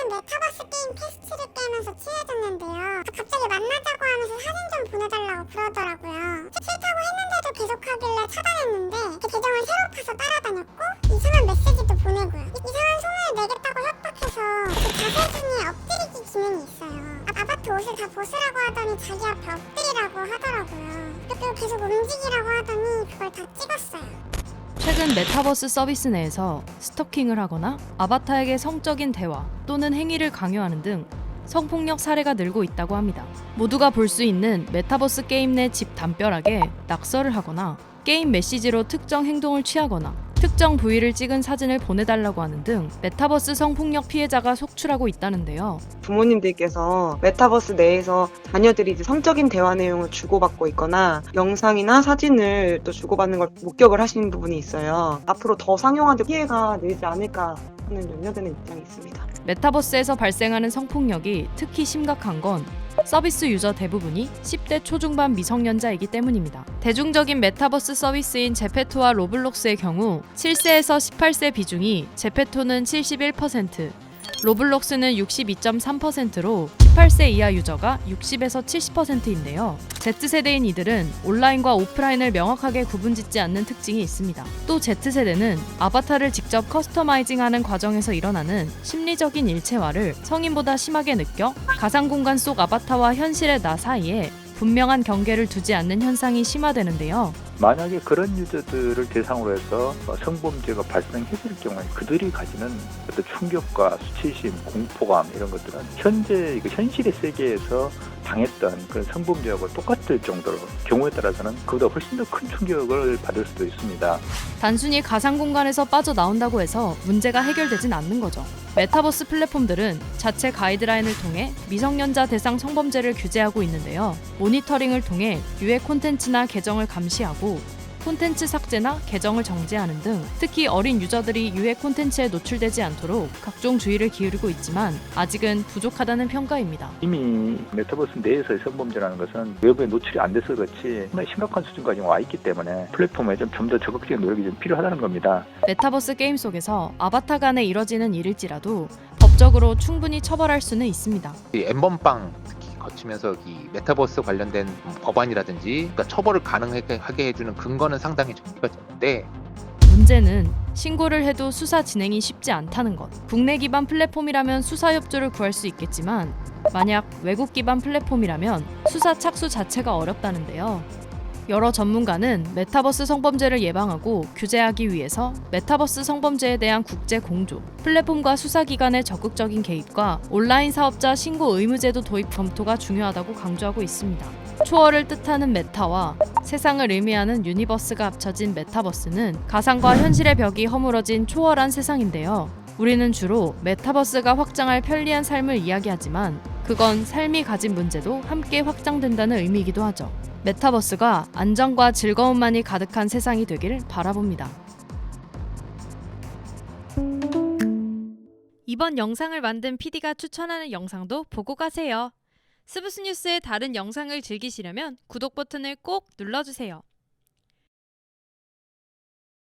최근 메타버스 게임 패스트를 깨면서 친해졌는데요. 갑자기 만나자고 하면서 사진 좀 보내달라고 그러더라고요. 싫다고 했는데도 계속하길래 차단했는데 제 계정을 새로 파서 따라다녔고 이상한 메시지도 보내고요. 이상한 소문을 내겠다고 협박해서 그 자세순위에 엎드리기 기능이 있어요. 아바타 옷을 다 벗으라고 하더니 자기 앞에 엎드리라고 하더라고요. 그리고 계속 움직이라고 하더니 그걸 다 찍었어요. 최근 메타버스 서비스 내에서 스토킹을 하거나 아바타에게 성적인 대화 또는 행위를 강요하는 등 성폭력 사례가 늘고 있다고 합니다. 모두가 볼 수 있는 메타버스 게임 내 집 담벼락에 낙서를 하거나 게임 메시지로 특정 행동을 취하거나 특정 부위를 찍은 사진을 보내달라고 하는 등 메타버스 성폭력 피해자가 속출하고 있다는데요. 부모님들께서 메타버스 내에서 자녀들이 이제 성적인 대화 내용을 주고받고 있거나 영상이나 사진을 또 주고받는 걸 목격을 하시는 부분이 있어요. 앞으로 더 상용화된 피해가 늘지 않을까 하는 염려되는 입장이 있습니다. 메타버스에서 발생하는 성폭력이 특히 심각한 건 서비스 유저 대부분이 10대 초중반 미성년자이기 때문입니다. 대중적인 메타버스 서비스인 제페토와 로블록스의 경우 7세에서 18세 비중이 제페토는 71%, 로블록스는 62.3%로 18세 이하 유저가 60에서 70%인데요. Z세대인 이들은 온라인과 오프라인을 명확하게 구분짓지 않는 특징이 있습니다. 또 Z세대는 아바타를 직접 커스터마이징하는 과정에서 일어나는 심리적인 일체화를 성인보다 심하게 느껴 가상 공간 속 아바타와 현실의 나 사이에 분명한 경계를 두지 않는 현상이 심화되는데요. 만약에 그런 유저들을 대상으로 해서 성범죄가 발생했을 경우에 그들이 가지는 어떤 충격과 수치심, 공포감 이런 것들은 현재 현실의 세계에서 당했던 그런 성범죄하고 똑같을 정도로 경우에 따라서는 그보다 훨씬 더 큰 충격을 받을 수도 있습니다. 단순히 가상 공간에서 빠져나온다고 해서 문제가 해결되진 않는 거죠. 메타버스 플랫폼들은 자체 가이드라인을 통해 미성년자 대상 성범죄를 규제하고 있는데요. 모니터링을 통해 유해 콘텐츠나 계정을 감시하고 콘텐츠 삭제나 계정을 정지하는 등 특히 어린 유저들이 유해 콘텐츠에 노출되지 않도록 각종 주의를 기울이고 있지만 아직은 부족하다는 평가입니다. 이미 메타버스 내에서의 성범죄라는 것은 외부에 노출이 안 돼서 그렇지 정말 심각한 수준까지 와 있기 때문에 플랫폼에 좀 더 적극적인 노력이 좀 필요하다는 겁니다. 메타버스 게임 속에서 아바타 간에 이뤄지는 일일지라도 법적으로 충분히 처벌할 수는 있습니다. 엠번방 특히 거치면서 이 메타버스 관련된 법안이라든지 그러니까 처벌을 가능하게 해주는 근거는 상당히 정리가 되는데 문제는 신고를 해도 수사 진행이 쉽지 않다는 것. 국내 기반 플랫폼이라면 수사 협조를 구할 수 있겠지만 만약 외국 기반 플랫폼이라면 수사 착수 자체가 어렵다는데요. 여러 전문가는 메타버스 성범죄를 예방하고 규제하기 위해서 메타버스 성범죄에 대한 국제 공조, 플랫폼과 수사기관의 적극적인 개입과 온라인 사업자 신고 의무제도 도입 검토가 중요하다고 강조하고 있습니다. 초월을 뜻하는 메타와 세상을 의미하는 유니버스가 합쳐진 메타버스는 가상과 현실의 벽이 허물어진 초월한 세상인데요. 우리는 주로 메타버스가 확장할 편리한 삶을 이야기하지만 그건 삶이 가진 문제도 함께 확장된다는 의미이기도 하죠. 메타버스가 안정과 즐거움만이 가득한 세상이 되길 바라봅니다. 이번 영상을 만든 PD가 추천하는 영상도 보고 가세요. 스브스 뉴스의 다른 영상을 즐기시려면 구독 버튼을 꼭 눌러주세요.